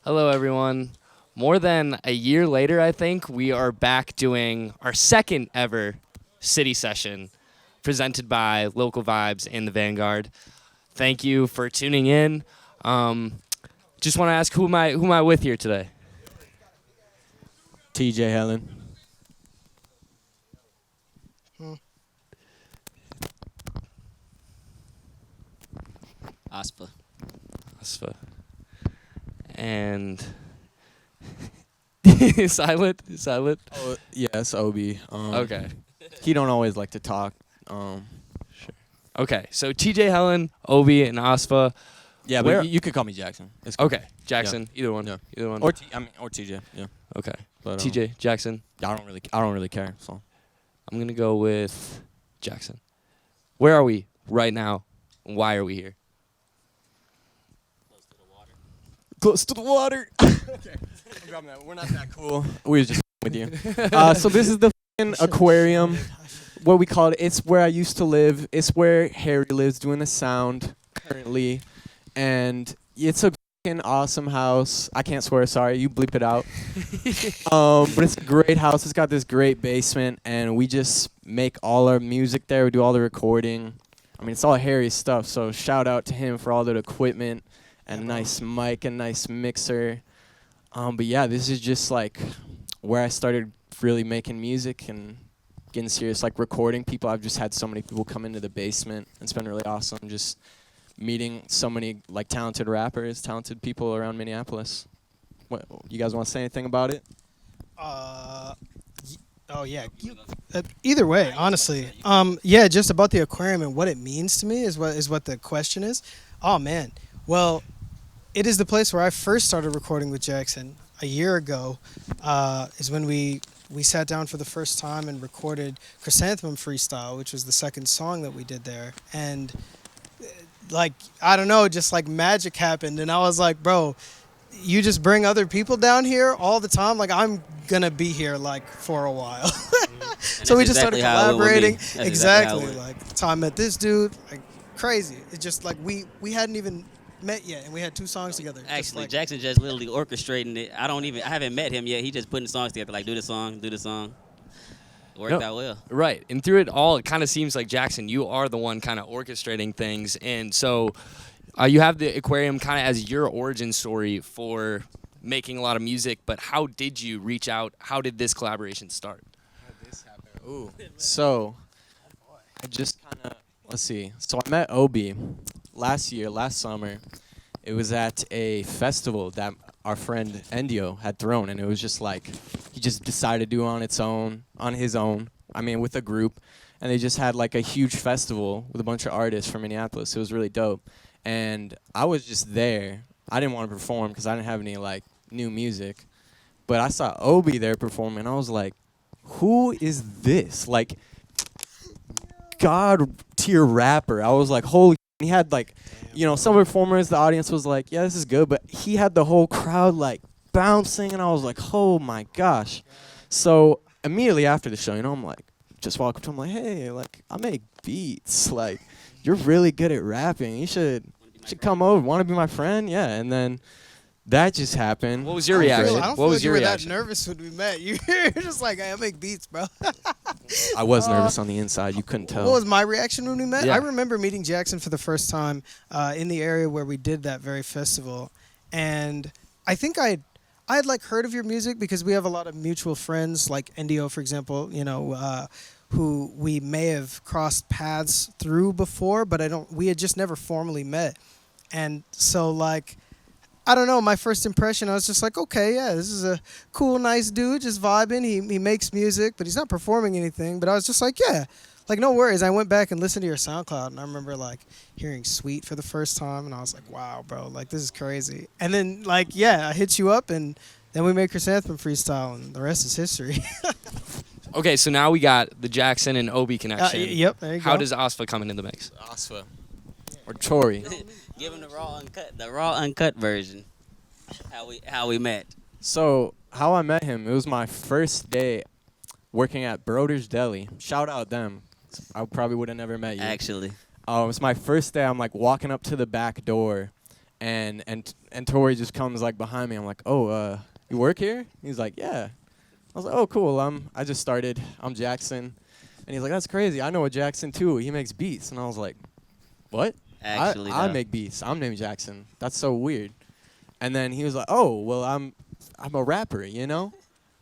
Hello, everyone. More than a year later, I think, we are back doing our second ever city session presented by Local Vibes and the Vanguard. Thank you for tuning in. Just want to ask, who am I with here today? TJ Hellin. Osfa. Osfa. And silent? Silent? Oh, yes, Obi. Okay. He don't always like to talk. Okay, so TJ Hellin, Obi, and Osfa. Yeah, Where- but you could call me Jackson. It's cool. Okay, Jackson. Either one. Yeah. Either one. Or TJ. Yeah. Okay. But TJ, Jackson. I don't really care. So I'm going to go with Jackson. Where are we right now? And why are we here? close to the water. Okay. I'm grabbing that. We're not that cool. We was just with you. So this is the aquarium. What we call it. It's where I used to live. It's where Harry lives doing the sound currently, and it's a awesome house. I can't swear. Sorry, you bleep it out. But it's a great house. It's got this great basement, and we just make all our music there. We do all the recording. I mean, it's all Harry's stuff. So shout out to him for all the equipment and a nice mic and nice mixer. But yeah, this is just like where I started really making music and getting serious, like recording people. I've just had so many people come into the basement. It's been really awesome just meeting so many like talented rappers, talented people around Minneapolis. What, you guys want to say anything about it? Oh yeah. Either way, honestly. Yeah, just about the aquarium and what it means to me is what the question is. Oh man. Well, it is the place where I first started recording with Jackson a year ago. Is when we sat down for the first time and recorded Chrysanthemum Freestyle, which was the second song that we did there. And like, I don't know, just like magic happened. And I was like, bro, you just bring other people down here all the time. Like, I'm going to be here like for a while. So we just started collaborating. Exactly. Like, the time I met this dude, like crazy. It's just like we hadn't even met yet, and we had two songs together. Actually, like, Jackson just literally orchestrating it. I haven't met him yet. He just putting songs together, like do the song. It worked out well. Right. And through it all, it kind of seems like, Jackson, you are the one kind of orchestrating things. And so you have the aquarium kind of as your origin story for making a lot of music. But how did you reach out? How did this collaboration start? How did this happen? Ooh. So I just kind of, let's see. So I met Obi last summer. It was at a festival that our friend Endio had thrown, and it was just like he just decided to do it on his own. I mean, with a group, and they just had like a huge festival with a bunch of artists from Minneapolis. It was really dope, and I was just there. I didn't want to perform because I didn't have any like new music, but I saw Obi there performing, and I was like, "Who is this?" Like, God tier rapper. I was like, "Holy!" He had like, some performers, the audience was like, yeah, this is good, but he had the whole crowd like bouncing, and I was like, oh my gosh. So immediately after the show, I'm like, just walk up to him like, hey, like I make beats, like you're really good at rapping. You should come over. Want to be my friend? Yeah. And then that just happened. What was your reaction? I don't What feel was like your you were reaction? that nervous when we met. You were just like, hey, I make beats, bro. I was nervous on the inside. You couldn't tell. What was my reaction when we met? Yeah. I remember meeting Jackson for the first time in the area where we did that very festival, and I think I had like heard of your music because we have a lot of mutual friends, like Endio, for example. Who we may have crossed paths through before, but we had just never formally met, and so like, I don't know, my first impression, I was just like, okay, yeah, this is a cool, nice dude, just vibing. He makes music, but he's not performing anything. But I was just like, yeah, like, no worries. I went back and listened to your SoundCloud, and I remember, like, hearing Sweet for the first time, and I was like, wow, bro, like, this is crazy. And then, like, yeah, I hit you up, and then we made Chrysanthemum Freestyle, and the rest is history. Okay, so now we got the Jackson and Obi connection. Yep, there you go. How does Osfa come into the mix? Osfa or Tori? Give him the raw uncut version. How we met. So how I met him, it was my first day working at Broder's Deli. Shout out them. I probably would have never met you. Actually, It was my first day. I'm like walking up to the back door, and Tori just comes like behind me. I'm like, oh, you work here? He's like, yeah. I was like, oh, cool. I just started. I'm Jackson. And he's like, that's crazy. I know a Jackson too. He makes beats. And I was like, what? Actually, I though. make beats. I'm named Jackson. That's so weird. And then he was like, oh, well, I'm a rapper, you know?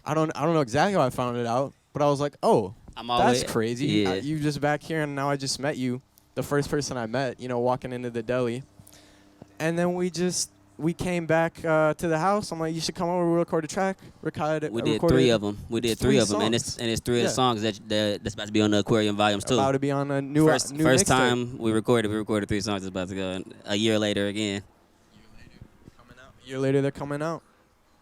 I don't know exactly how I found it out, but I was like, oh, I'm always, that's crazy. Yeah. You just back here, and now I just met you, the first person I met, you know, walking into the deli. And then we came back to the house. I'm like, you should come over. We'll record a track. We did recorded 3 of them. We did 3 of them, and songs. it's 3 of Yeah. the songs that's about to be on the Aquarium Volumes 2. About to be on a new First new mixtape. time we recorded 3 songs. It's about to go a year later again. A year later, they're coming out.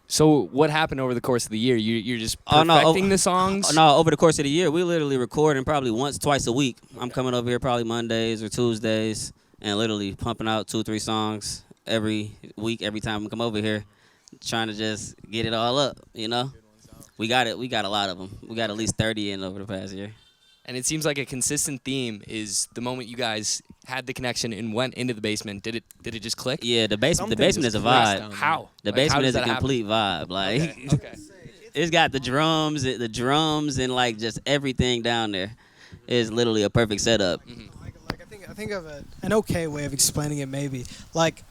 So what happened over the course of the year? You're just Oh, perfecting no, the songs? No, over the course of the year, we literally recording probably once, twice a week. I'm coming over here probably Mondays or Tuesdays and literally pumping out 2, 3 songs every week, every time we come over here, trying to just get it all up, you know? We got it. We got a lot of them. We got at least 30 in over the past year. And it seems like a consistent theme is the moment you guys had the connection and went into the basement. Did it just click? Yeah, the basement Something is a just clicks vibe. down there. How? The Like, how basement does is a that happen? complete vibe. Like Okay. it's got the drums and like just everything down there. It's literally a perfect setup. I think of an okay way of explaining it maybe. Like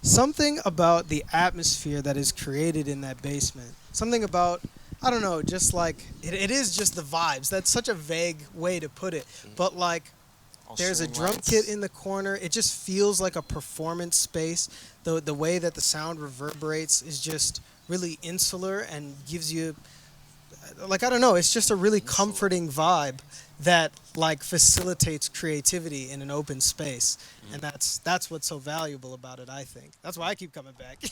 something about the atmosphere that is created in that basement. Something about, I don't know, just like it is just the vibes. That's such a vague way to put it. But like there's a drum kit in the corner. It just feels like a performance space. The way that the sound reverberates is just really insular and gives you, like, I don't know, it's just a really comforting vibe that like facilitates creativity in an open space. And that's what's so valuable about it, I think. That's why I keep coming back.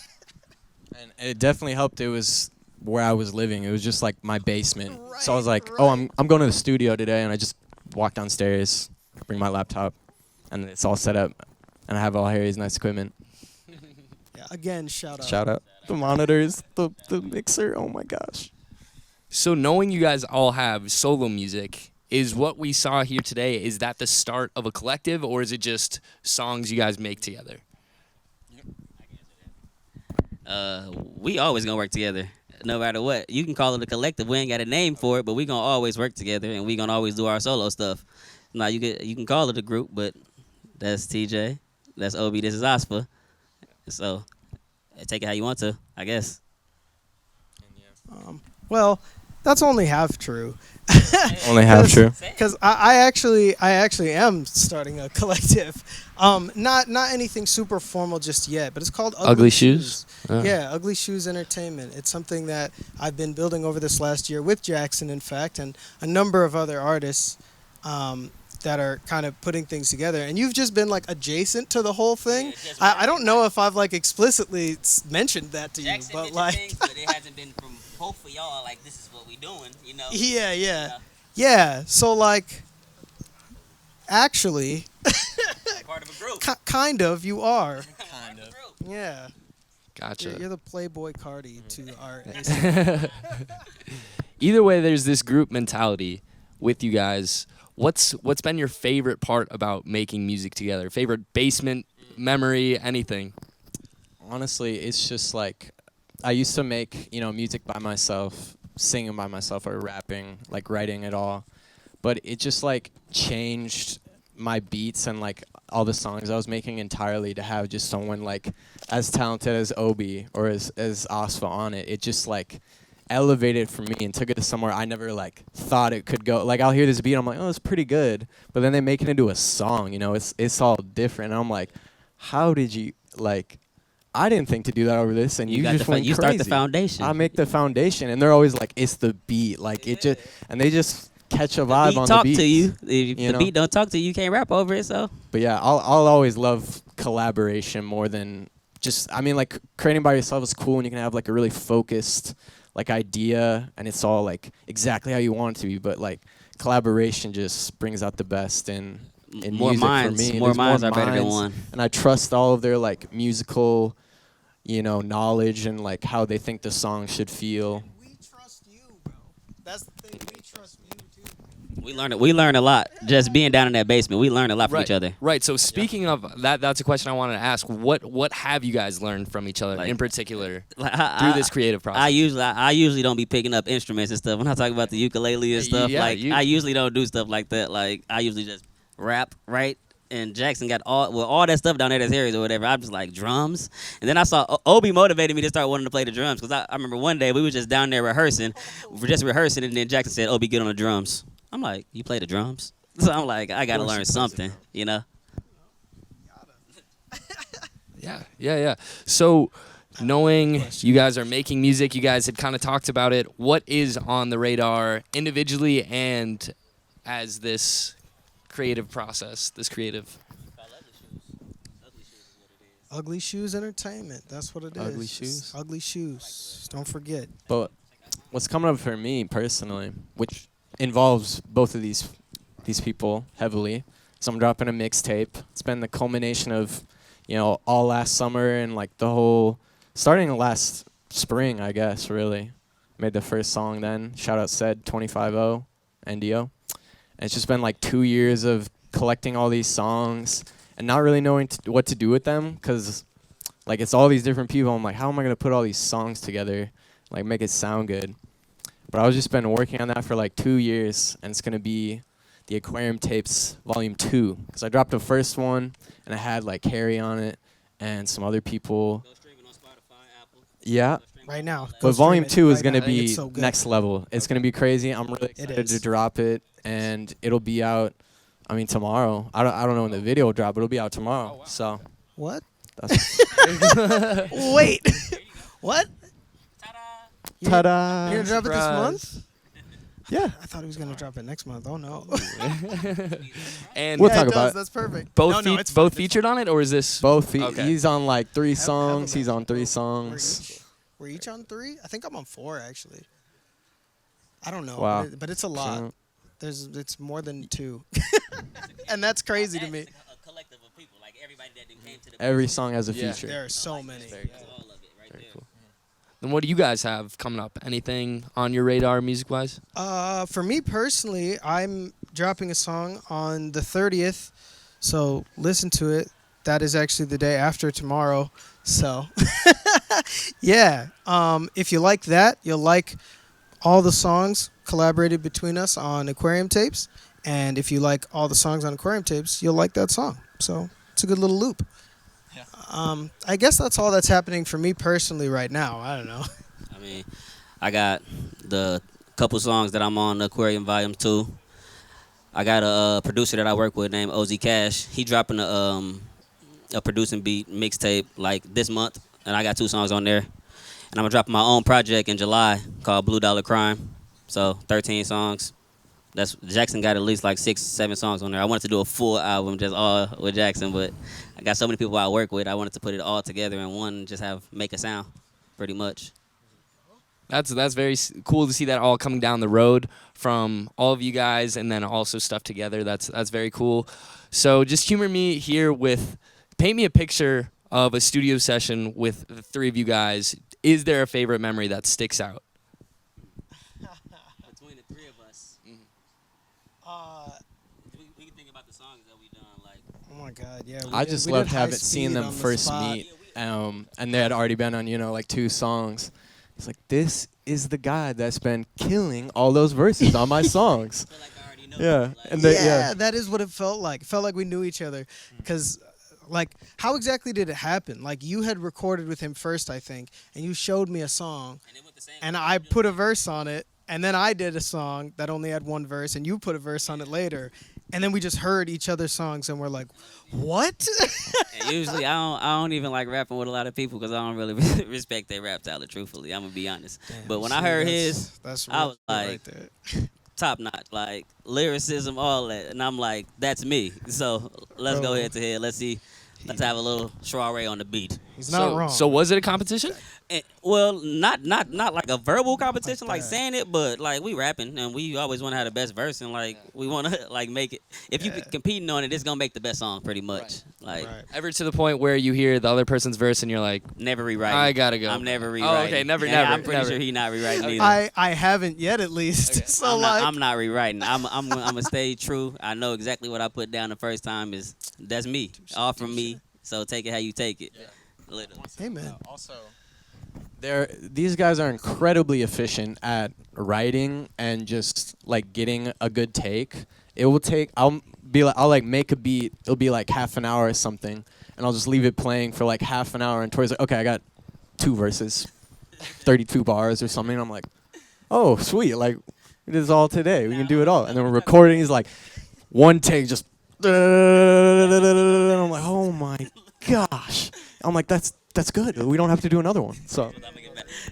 And it definitely helped. It was where I was living. It was just like my basement. So I was Right, like, oh, right. I'm going to the studio today, and I just walk downstairs, bring my laptop, and it's all set up, and I have all Harry's nice equipment. Yeah, again, shout out. Shout out the monitors, the mixer. Oh my gosh. So knowing you guys all have solo music, is what we saw here today, is that the start of a collective, or is it just songs you guys make together? We always gonna work together, no matter what. You can call it a collective. We ain't got a name for it, but we gonna always work together, and we gonna always do our solo stuff. Now you can call it a group, but that's TJ, that's Obi, this is Osfa. So take it how you want to, I guess. Well, that's only half true. Only half true. Because I actually am starting a collective. Not anything super formal just yet, but it's called Ugly Shoes? Yeah, Ugly Shoes Entertainment. It's something that I've been building over this last year with Jackson, in fact, and a number of other artists that are kind of putting things together. And you've just been like adjacent to the whole thing. I don't know if I've like explicitly mentioned that to you, but like. but it hasn't been from both of y'all. Like this is what we doing, you know. Yeah. So like, actually, Part of a group. kind of, you are. Kind of. Yeah. Gotcha. You're the Playboy Cardi to our. Either way, there's this group mentality with you guys. What's been your favorite part about making music together? Favorite basement memory, anything? Honestly, it's just like I used to make, music by myself, singing by myself or rapping, like writing it all. But it just like changed my beats and like all the songs I was making entirely to have just someone like as talented as Obi or as Osfa on it. It just like elevated for me and took it to somewhere I never like thought it could go. Like I'll hear this beat, I'm like, oh, it's pretty good. But then they make it into a song, it's all different. And I'm like, how did you like? I didn't think to do that over this, and you just went crazy. You start the foundation. I make the foundation, and they're always like, it's the beat, like it just, and they just catch a vibe on the beat. Talk to you. If the beat don't talk to you, you can't rap over it. So. But yeah, I'll always love collaboration more than just. I mean, like creating by yourself is cool, and you can have like a really focused like idea, and it's all like exactly how you want it to be. But like collaboration just brings out the best in more music minds, for me. More There's minds are better than minds, one. and I trust all of their like musical, knowledge and like how they think the song should feel. We trust you, bro. That's the thing. We trust you too. We learned a lot just being down in that basement. We learned a lot from each other. Right. So speaking of that, that's a question I wanted to ask. What have you guys learned from each other Like- in particular Like, through this creative process? I usually don't be picking up instruments and stuff. When I talk about the ukulele and stuff, Yeah, I usually don't do stuff like that. Like I usually just rap, right? And Jackson got all that stuff down there that's Harry's or whatever. I'm just like drums. And then I saw Obi motivated me to start wanting to play the drums because I remember one day we were just down there rehearsing. We were just rehearsing and then Jackson said, Obi, get on the drums. I'm like, you play the drums? So I'm like, I got to learn something, you know? Yeah. So knowing you guys are making music, you guys had kind of talked about it. What is on the radar individually and as this creative process, this creative? Ugly Shoes Entertainment. That's what it is. Ugly Shoes? Ugly Shoes. Don't forget. But what's coming up for me personally, which involves both of these people heavily, so I'm dropping a mixtape. It's been the culmination of, all last summer and like the whole, starting last spring, I guess, really. Made the first song then. Shout out Said 250 NDO. And it's just been like 2 years of collecting all these songs and not really knowing what to do with them because like it's all these different people. I'm like, how am I going to put all these songs together, like make it sound good? But I've just been working on that for like 2 years, and it's going to be the Aquarium Tapes Volume 2. Because I dropped the first one, and I had like Harry on it and some other people. Go streaming on Spotify, Apple. Yeah. Right now. But Volume 2 is right going to now. be It's so good. next level. It's going to be crazy. I'm really excited to is. drop it, and it'll be out, tomorrow. I don't know when the video will drop, but it'll be out tomorrow. Oh, wow. So What? that's Wait. What? ta-da. You're gonna drop it this month? Yeah. I thought he was gonna drop it next month. Oh no. And We'll Yeah, talk it about does. it. That's perfect. both No, it's both fine. featured on it, or is this Both. Okay. He's on like 3 Have songs. a He's on 3 We're songs. each- We're each on 3? I think I'm on 4 actually. I don't know. Wow. But it's a lot. So- It's more than 2. And that's crazy to me. A collective of people, like everybody that came to the Every song has a Yeah. feature. There are so many. Very Yeah. all of it right Very there. cool. Then what do you guys have coming up? Anything on your radar music-wise? For me personally, I'm dropping a song on the 30th, so listen to it. That is actually the day after tomorrow. So, yeah. If you like that, you'll like all the songs collaborated between us on Aquarium Tapes. And if you like all the songs on Aquarium Tapes, you'll like that song. So it's a good little loop. Yeah. I guess that's all that's happening for me personally right now. I don't know. I mean, I got the couple songs that I'm on Aquarium Volume 2. I got a producer that I work with named OZ Cash. He dropping a producing beat mixtape like this month, and I got 2 songs on there. And I'm gonna drop my own project in July called Blue Dollar Crime. So 13 songs. Jackson got at least like 6, 7 songs on there. I wanted to do a full album just all with Jackson, but I got so many people I work with. I wanted to put it all together in one and just make a sound, pretty much. That's very cool to see that all coming down the road from all of you guys, and then also stuff together. That's very cool. So just humor me here with, paint me a picture of a studio session with the 3 of you guys. Is there a favorite memory that sticks out? Between the 3 of us, we can think about the songs that we done. Like, Oh my God, yeah. I just loved having seen them first meet, and they had already been on like 2 songs. It's like, this is the guy that's been killing all those verses on my songs. I feel like I already know. Yeah, Like, and they, Yeah, that is what it felt like. It felt like we knew each other. Because, like, how exactly did it happen? Like, you had recorded with him first, I think, and you showed me a song, and it went the same and way. I put a verse on it, and then I did a song that only had 1 verse, and you put a verse on it later. And then we just heard each other's songs, and we're like, what? And usually I don't even like rapping with a lot of people because I don't really respect their rap talent. Truthfully, I'm gonna be honest. But when I heard his, that's I was real like, right there. top notch, like lyricism, all that, and I'm like, that's me. So let's go Bro. head to head. Let's have a little soiree on the beat. He's not wrong. So was it a competition? Well, not like a verbal competition, like saying it, but like we rapping and we always want to have the best verse and like we want to like make it. If you competing on it, it's gonna make the best song pretty much. Like Ever to the point where you hear the other person's verse and you're like, never rewriting. I gotta go. I'm never rewriting. Oh, okay, never. I'm pretty sure he not rewriting either. I haven't yet, at least. Okay. So I'm not rewriting. I'm gonna stay true. I know exactly what I put down the first time that's me, all from me. So take it how you take it. Literally. hey man. Also, these guys are incredibly efficient at writing and just like getting a good take. It will take. I'll like make a beat. It'll be like half an hour or something, and I'll just leave it playing for like half an hour. And Tori's like, okay, I got 2 verses, 32 bars or something. And I'm like, oh sweet, like we did this all today. We can do it all. And then we're recording. He's like, one take, just. And I'm like, oh my gosh. I'm like, that's good. We don't have to do another one. So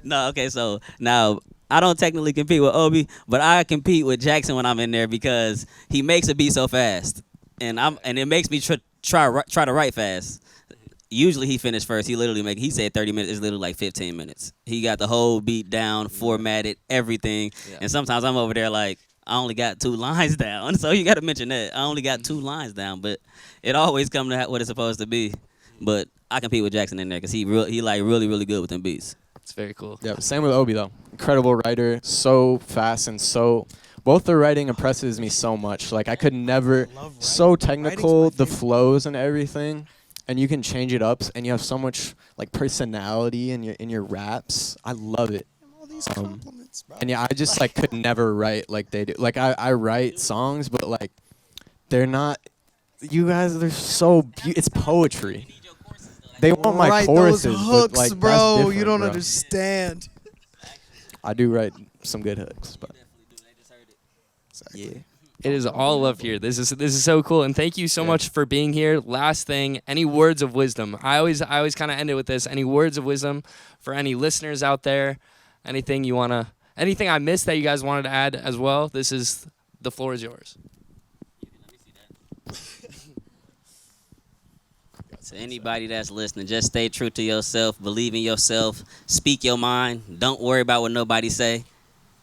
No, okay, so now I don't technically compete with Obi, but I compete with Jackson when I'm in there because he makes a beat so fast, and it makes me try to write fast. Usually he finished first. He said 30 minutes is literally like 15 minutes. He got the whole beat down, formatted, everything, and sometimes I'm over there like I only got 2 lines down, so you got to mention that I only got 2 lines down, but it always comes to what it's supposed to be. But I compete with Jackson in there because he like really good with them beats. It's very cool. yeah, same with Obi though. Incredible writer, so fast and so. Both the writing impresses me so much. Like I could never. So technical, the flows and everything, and you can change it up, and you have so much like personality in your raps. I love it. All these compliments, bro. And yeah, I just like could never write like they do. Like I write songs, but like they're not. You guys, they're so. It's poetry. They want my Right, choruses, those hooks, but like bro. that's different, You don't bro. understand. I do write some good hooks, but yeah. It is all love here. This is so cool, and thank you so much for being here. Last thing, any words of wisdom? I always kind of end it with this. Any words of wisdom for any listeners out there? Anything I missed that you guys wanted to add as well? The floor is yours. To anybody that's listening, just stay true to yourself, believe in yourself, speak your mind, don't worry about what nobody say.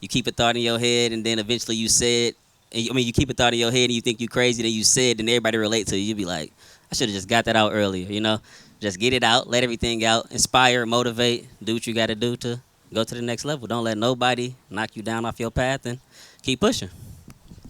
You keep a thought in your head, and then eventually you say it. You keep a thought in your head, and you think you crazy, then you say it, and everybody relate to you. You be like, I should have just got that out earlier, you know? Just get it out, let everything out, inspire, motivate, do what you got to do to go to the next level. Don't let nobody knock you down off your path, and keep pushing.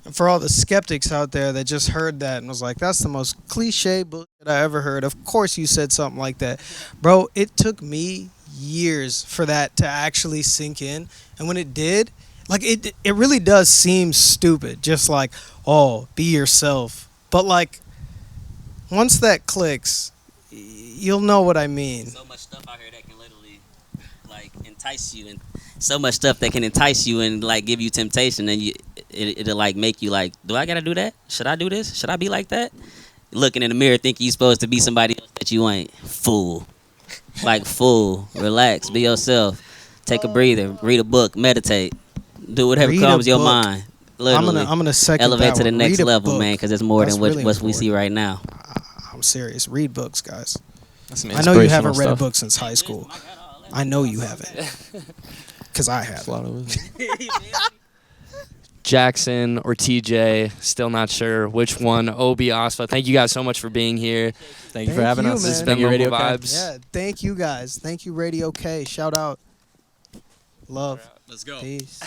And for all the skeptics out there that just heard that and was like, that's the most cliche bullshit I ever heard. Of course you said something like that. Bro, it took me years for that to actually sink in. And when it did, like it really does seem stupid. Just like, oh, be yourself. But like, once that clicks, you'll know what I mean. So much stuff out here that can literally like entice you, and so much stuff that can entice you and like give you temptation, and it'll like make you like, do I gotta do that? Should I do this? Should I be like that? Looking in the mirror thinking you're supposed to be somebody else that you ain't. Fool. Like fool. Relax. Be yourself. Take a breather. Read a book. Meditate. Do whatever Read a comes your book. mind. Literally. I'm gonna second elevate that to the one. next Read a level, book. man, because it's more That's than what really we important. see right now. I'm serious. Read books, guys. That's some I know you haven't inspirational read a stuff. book since high school. I know you haven't. Because I have. A lot of Jackson or TJ, still not sure which one. Obi, Osfa, thank you guys so much for being here. Thank you for having us. man. This has been Thank you, Local Radio K. Vibes. Yeah, thank you guys. Thank you, Radio K. Shout out. Love. Let's go. Peace.